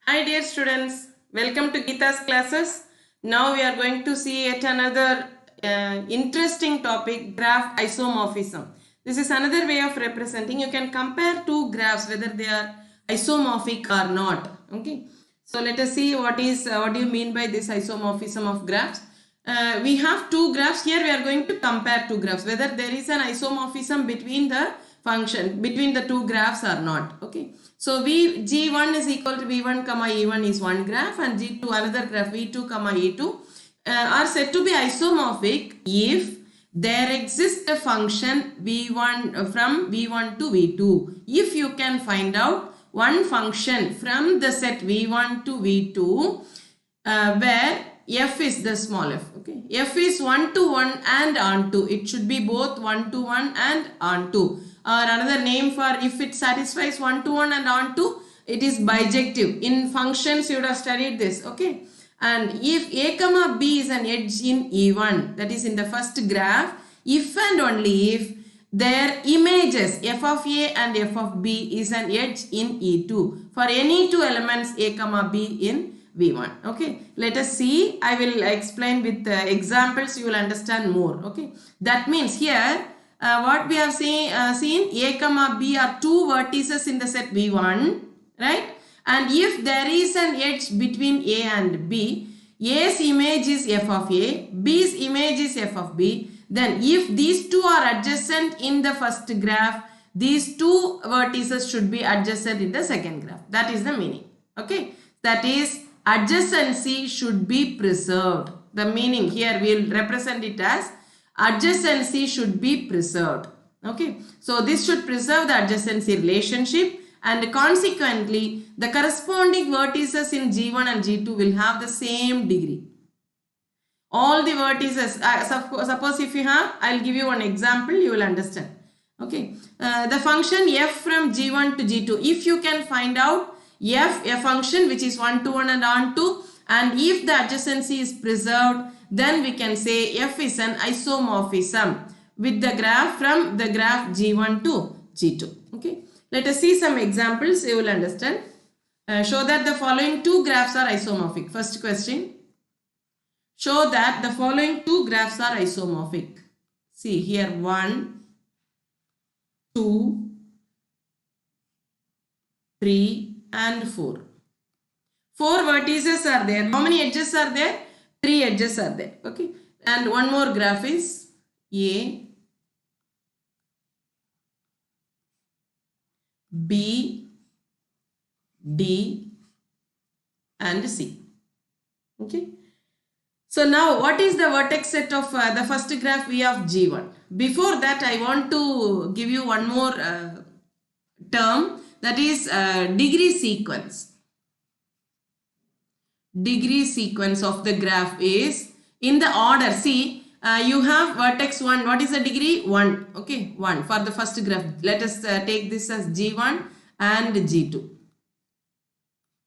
Hi dear students, welcome to Geeta's classes. Now we are going to see yet another interesting topic, graph isomorphism. This is another way of representing. You can compare two graphs whether they are isomorphic or not. Okay. So let us see what do you mean by this isomorphism of graphs. We have two graphs here. We are going to compare two graphs whether there is an isomorphism between the two graphs or not. Okay. So G1 is equal to V1 comma E1 is one graph, and G2 another graph V2 comma E2 are said to be isomorphic if there exists a function V1 from V1 to V2. If you can find out one function from the set V1 to V2 where f is the small f. Okay, f is 1 to 1 and onto. It should be both 1 to 1 and onto. Or another name for if it satisfies 1 to 1 and onto, it is bijective. In functions you would have studied this. Okay, and if a comma b is an edge in E1, that is in the first graph, if and only if their images f of a and f of b is an edge in E2 for any two elements a comma b in V1. Okay, let us see. I will explain with examples. You will understand more. Okay, that means here what we have seen a comma b are two vertices in the set V1, right? And if there is an edge between a and b, a's image is f of a, b's image is f of b, then if these two are adjacent in the first graph, these two vertices should be adjacent in the second graph. That is the meaning. Okay, that is adjacency should be preserved. The meaning here we will represent it as adjacency should be preserved. Okay, so this should preserve the adjacency relationship, and consequently the corresponding vertices in G1 and G2 will have the same degree. All the vertices, suppose if you have, I will give you one example, you will understand. Okay, the function f from G1 to G2, if you can find out f a function which is 1 to 1 and onto, and if the adjacency is preserved, then we can say f is an isomorphism with the graph from the graph G1 to G2. Okay, let us see some examples, you will understand. Show that the following two graphs are isomorphic. First question, show that the following two graphs are isomorphic. See here, 1, 2, 3 and 4. 4 vertices are there. How many edges are there? 3 edges are there. Okay. And one more graph is A, B, D and C. Okay. So now what is the vertex set of the first graph V of G1? Before that I want to give you one more term, that is degree sequence. Degree sequence of the graph is in the order. See, you have vertex 1. What is the degree? 1. Okay, 1 for the first graph. Let us take this as G1 and G2.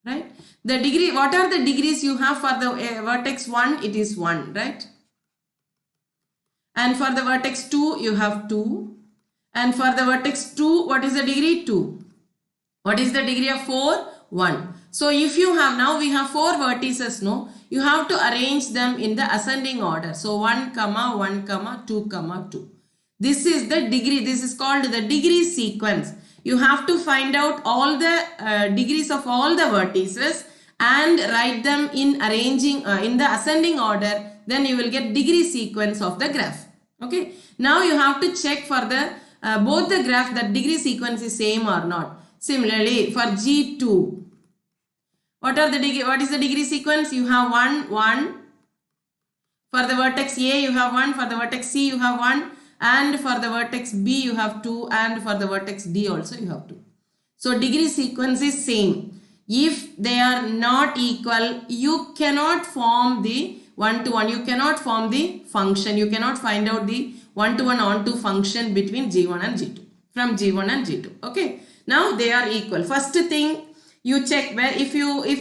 Right? The degree, what are the degrees you have for the vertex 1? It is 1, right? And for the vertex 2, you have 2. And for the vertex 2, what is the degree? 2. What is the degree of 4? 1. So if you have, now we have 4 vertices, no? You have to arrange them in the ascending order. So 1, 1, 2, 2. This is the degree. This is called the degree sequence. You have to find out all the degrees of all the vertices and write them in arranging in the ascending order. Then you will get degree sequence of the graph. Okay. Now you have to check for the both the graph that degree sequence is same or not. Similarly, for G2, what is the degree sequence? You have 1, 1. For the vertex A, you have 1. For the vertex C, you have 1. And for the vertex B, you have 2. And for the vertex D also, you have 2. So, degree sequence is same. If they are not equal, you cannot form the 1 to 1. You cannot form the function. You cannot find out the 1 to 1 onto function between G1 and G2. From G1 and G2. Okay. Now they are equal. First thing you check where if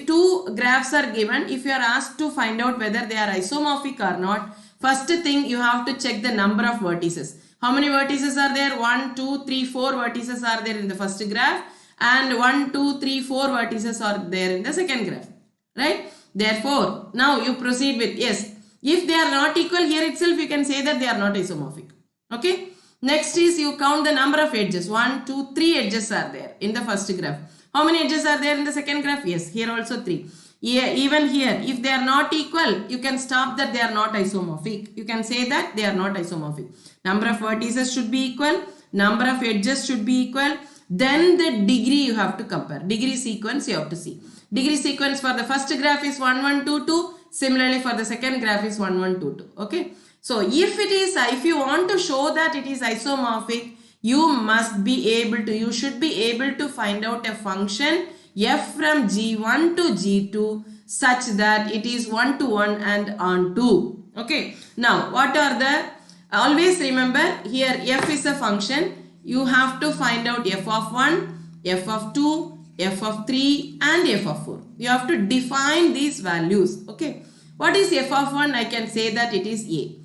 two graphs are given, if you are asked to find out whether they are isomorphic or not, first thing you have to check the number of vertices. How many vertices are there? 1, 2, 3, 4 vertices are there in the first graph, and 1, 2, 3, 4 vertices are there in the second graph, right? Therefore, now you proceed with yes. If they are not equal, here itself you can say that they are not isomorphic. Okay. Next is you count the number of edges. 1, 2, 3 edges are there in the first graph. How many edges are there in the second graph? Yes, here also 3. Yeah, even here, if they are not equal, you can stop that they are not isomorphic. You can say that they are not isomorphic. Number of vertices should be equal. Number of edges should be equal. Then the degree you have to compare. Degree sequence you have to see. Degree sequence for the first graph is 1, 1, 2, 2. Similarly, for the second graph is 1, 1, 2, 2. Okay. So, if you want to show that it is isomorphic, you should be able to find out a function f from G1 to G2 such that it is 1 to 1 and on 2. Okay. Now, what are the, always remember here f is a function. You have to find out f of 1, f of 2, f of 3 and f of 4. You have to define these values. Okay. What is f of 1? I can say that it is A.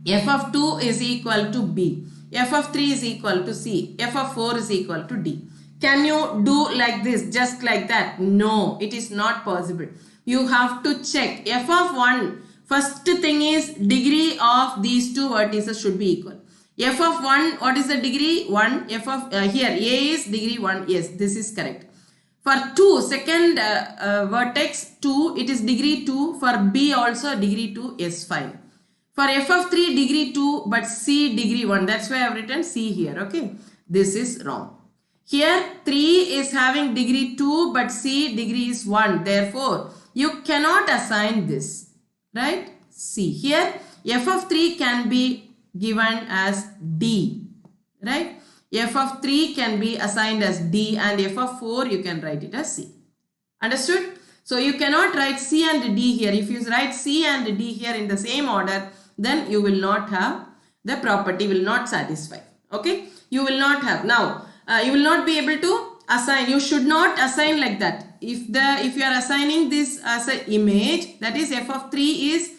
F of 2 is equal to B. F of 3 is equal to C. F of 4 is equal to D. Can you do like this, just like that? No, it is not possible. You have to check. F of 1, first thing is degree of these two vertices should be equal. F of 1, what is the degree? 1. F of, here A is degree 1. Yes, this is correct. For 2, second vertex 2, it is degree 2. For B also degree 2 is fine. For f of 3 degree 2 but C degree 1. That's why I have written C here. Okay. This is wrong. Here 3 is having degree 2 but C degree is 1. Therefore, you cannot assign this. Right. C. Here f of 3 can be given as D. Right. F of 3 can be assigned as D and f of 4 you can write it as C. Understood? So, you cannot write C and D here. If you write C and D here in the same order, then you will not have, the property will not satisfy. Okay. You will not have. Now, you will not be able to assign. You should not assign like that. If you are assigning this as an image, that is f of 3 is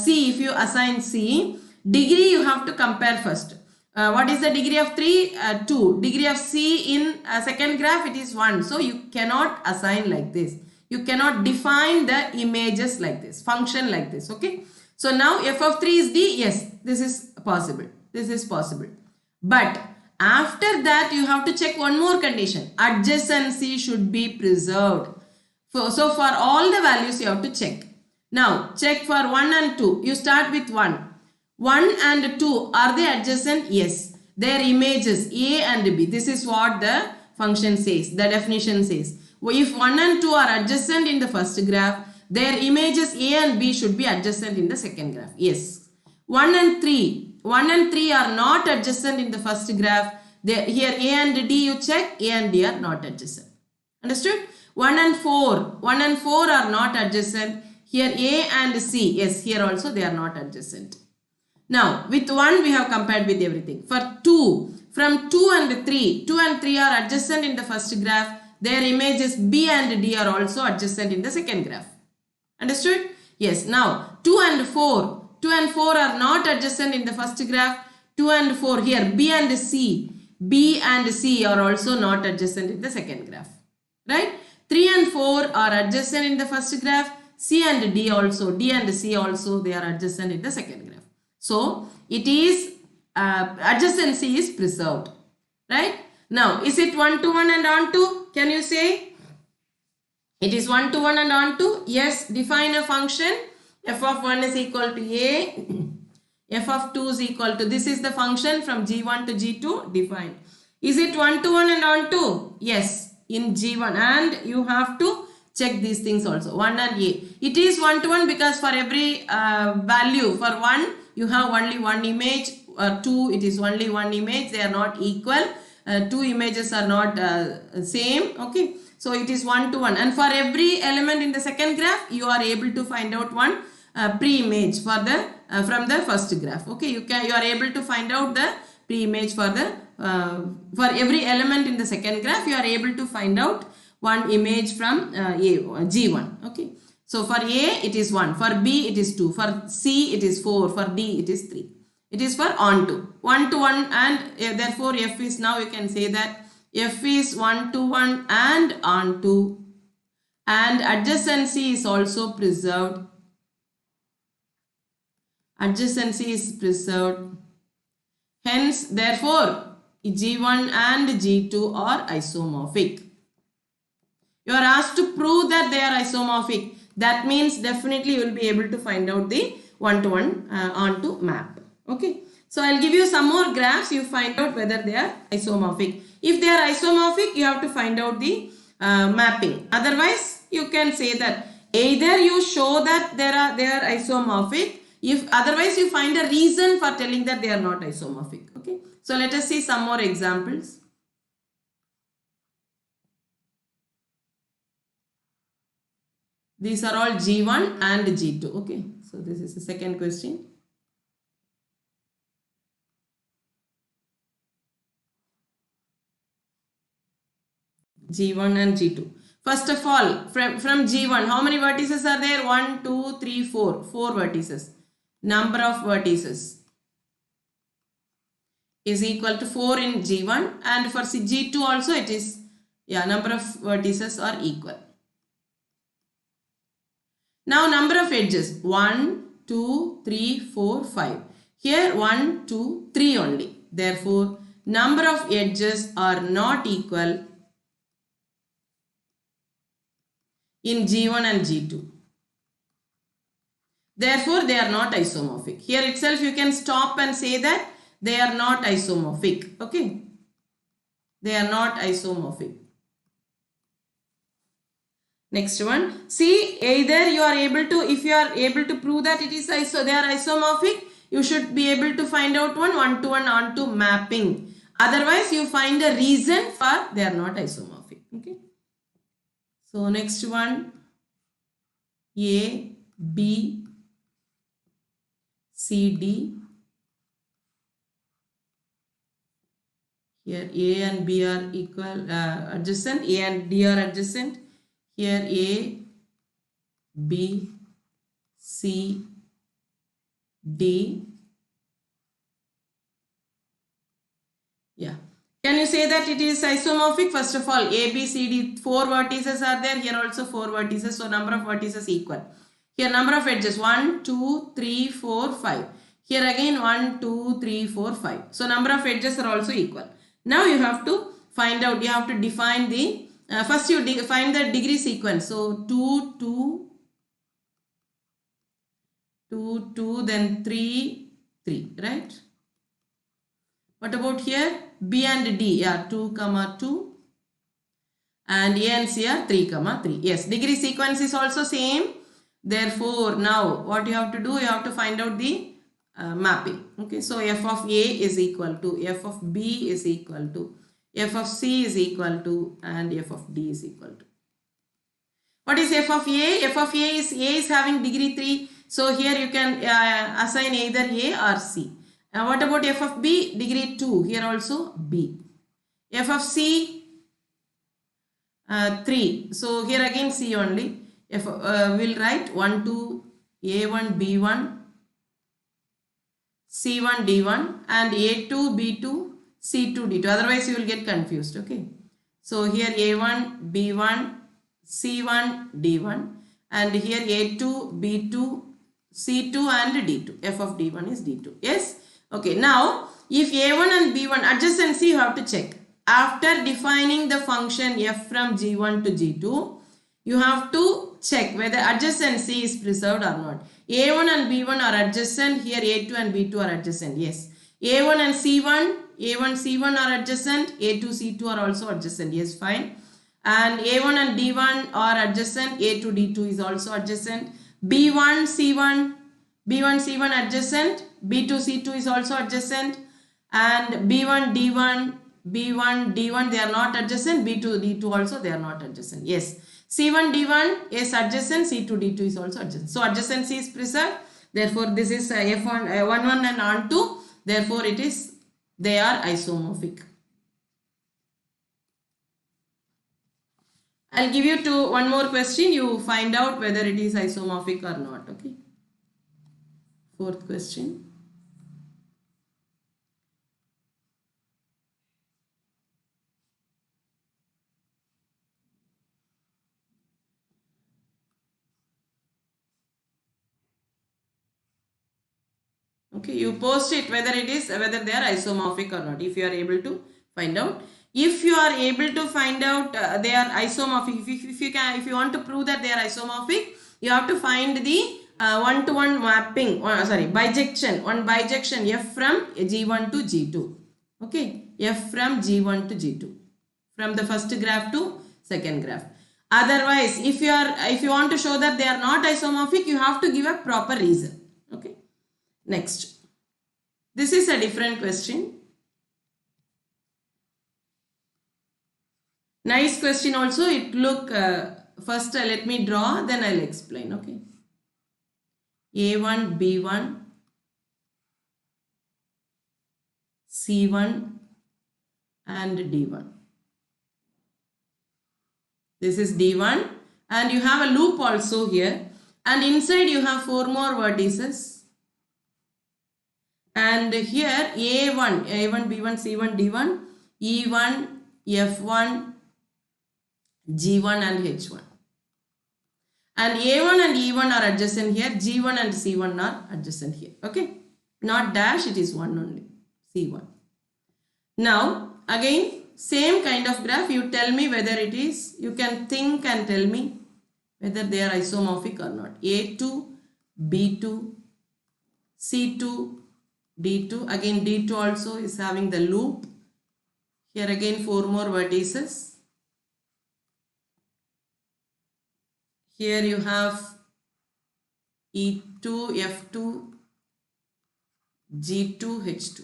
C. If you assign C, degree you have to compare first. What is the degree of 3? 2. Degree of C in second graph, it is 1. So, you cannot assign like this. You cannot define the images like this, function like this. Okay. So, now f of 3 is D. Yes, this is possible. This is possible. But after that, you have to check one more condition. Adjacency should be preserved. So, for all the values, you have to check. Now, check for 1 and 2. You start with 1. 1 and 2, are they adjacent? Yes. Their images A and B. This is what the function says, the definition says. If 1 and 2 are adjacent in the first graph, their images A and B should be adjacent in the second graph. Yes. 1 and 3 are not adjacent in the first graph. Here A and D you check, A and D are not adjacent. Understood? 1 and 4 are not adjacent. Here A and C, yes, here also they are not adjacent. Now, with 1 we have compared with everything. For 2, from 2 and 3 are adjacent in the first graph. Their images B and D are also adjacent in the second graph. Understood? Yes. Now, 2 and 4 are not adjacent in the first graph. 2 and 4 here, B and C are also not adjacent in the second graph. Right? 3 and 4 are adjacent in the first graph. C and D also, D and C also, they are adjacent in the second graph. So, it is, adjacency is preserved. Right? Now, is it 1 to 1 and on to? Can you say? It is 1 to 1 and on to? Yes. Define a function. F of 1 is equal to A. F of 2 is equal to, this is the function from G1 to G2 defined. Is it 1 to 1 and on to? Yes. In G1, and you have to check these things also. 1 and A. It is 1 to 1 because for every value, for 1 you have only one image. 2 it is only one image. They are not equal. 2 images are not same. Okay. So, it is 1 to 1. And for every element in the second graph, you are able to find out one pre-image for the from the first graph. Okay. You are able to find out the pre-image for the for every element in the second graph. You are able to find out one image from G1. Okay. So, for A it is 1. For B it is 2. For C it is 4. For D it is 3. It is for on to 1 to 1, and therefore F is, now you can say that F is 1 to 1 and onto, and adjacency is also preserved. Adjacency is preserved. Hence, therefore, G1 and G2 are isomorphic. You are asked to prove that they are isomorphic. That means definitely you will be able to find out the one-to-one onto map. Okay. So I'll give you some more graphs. You find out whether they are isomorphic. If they are isomorphic, you have to find out the mapping. Otherwise, you can say that either you show that they are isomorphic. If otherwise you find a reason for telling that they are not isomorphic. Okay. So let us see some more examples. These are all G1 and G2. Okay. So this is the second question. G1 and G2. First of all, from G1, how many vertices are there? 1, 2, 3, 4. 4 vertices. Number of vertices is equal to 4 in G1, and for G2 also it is, number of vertices are equal. Now number of edges, 1, 2, 3, 4, 5. Here 1, 2, 3 only. Therefore, number of edges are not equal in G1 and G2. Therefore, they are not isomorphic. Here itself you can stop and say that they are not isomorphic. Okay. They are not isomorphic. Next one. See, either you are able to, if you are able to prove that it is they are isomorphic, you should be able to find out one-to-one onto mapping. Otherwise, you find a reason for they are not isomorphic. Okay. So next one, A, B, C, D. Here A and B are equal, adjacent. A and D are adjacent. Here A, B, C, D. Yeah. Can you say that it is isomorphic? First of all, A, B, C, D, 4 vertices are there. Here also 4 vertices. So number of vertices equal. Here number of edges 1, 2, 3, 4, 5. Here again 1, 2, 3, 4, 5. So number of edges are also equal. Now you have to find out, you have to define the, first you find the degree sequence. So 2, 2, 2, 2, then 3, 3, right? What about here? B and D, 2, 2. And A and C are 3, 3. Yes, degree sequence is also same. Therefore, now what you have to do, you have to find out the mapping. Okay, so f of A is equal to f of B is equal to f of C is equal to, and f of D is equal to. What is f of A? F of A is having degree 3. So here you can assign either A or C. What about f of B? Degree 2. Here also B. F of C 3. So here again C only. We'll write 1, 2, A1, B1, C1, D1, and A2, B2, C2, D2. Otherwise you will get confused. Okay. So here A1, B1, C1, D1, and here A2, B2, C2 and D2. F of D1 is D2. Yes. Okay. Now if A1 and B1 adjacency, you have to check. After defining the function f from G1 to G2, you have to check whether adjacency is preserved or not. A1 and B1 are adjacent. Here A2 and B2 are adjacent. Yes. A1 and C1, A1, C1 are adjacent. A2, C2 are also adjacent. Yes, fine. And A1 and D1 are adjacent. A2, D2 is also adjacent. B1, C1, B1, C1 adjacent. B2, C2 is also adjacent. And B1, D1, B1, D1, they are not adjacent. B2, D2 also, they are not adjacent. Yes. C1, D1 is adjacent. C2, D2 is also adjacent. So adjacency is preserved. Therefore, this is F1, 1, 1 and on 2. Therefore, they are isomorphic. I'll give you one more question. You find out whether it is isomorphic or not. Okay. Fourth question. Okay, you post it whether they are isomorphic or not. If you are able to find out, if you are able to find out they are isomorphic, if you want to prove that they are isomorphic, you have to find the one-to-one mapping. Bijection. One bijection F from G1 to G2. Okay, F from G1 to G2, from the first graph to second graph. Otherwise, if you want to show that they are not isomorphic, you have to give a proper reason. Okay. Next, this is a different question. Nice question also. It look first let me draw, then I'll explain. Okay. A1, B1, C1 and D1. This is D1 and you have a loop also here, and inside you have 4 more vertices. And here A1, B1, C1, D1, E1, F1, G1 and H1. And A1 and E1 are adjacent here, G1 and C1 are adjacent here. Okay, not dash, it is 1 only, C1. Now again same kind of graph, you tell me whether it is, you can think and tell me whether they are isomorphic or not. A2, B2, C2, D2. Again D2 also is having the loop. Here again 4 more vertices. Here you have E2, F2, G2, H2.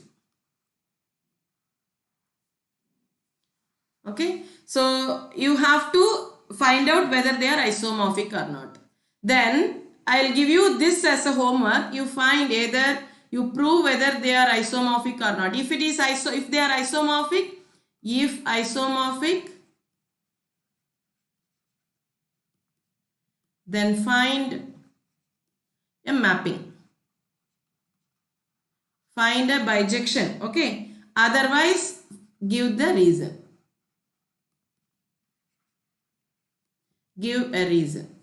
Okay, so you have to find out whether they are isomorphic or not. Then I'll give you this as a homework. You find either, you prove whether they are isomorphic or not. If it is if they are isomorphic, then find a mapping. Find a bijection. Okay. Otherwise, give the reason. Give a reason.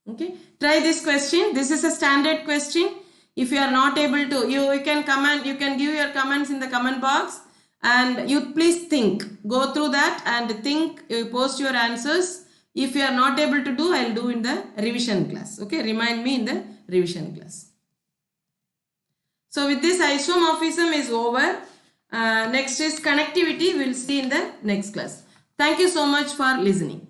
Okay. Try this question. This is a standard question. If you are not able to, you can comment, you can give your comments in the comment box, and you please think. Go through that and think, you post your answers. If you are not able to do, I'll do in the revision class. Okay, remind me in the revision class. So with this, isomorphism is over. Next is connectivity. We'll see in the next class. Thank you so much for listening.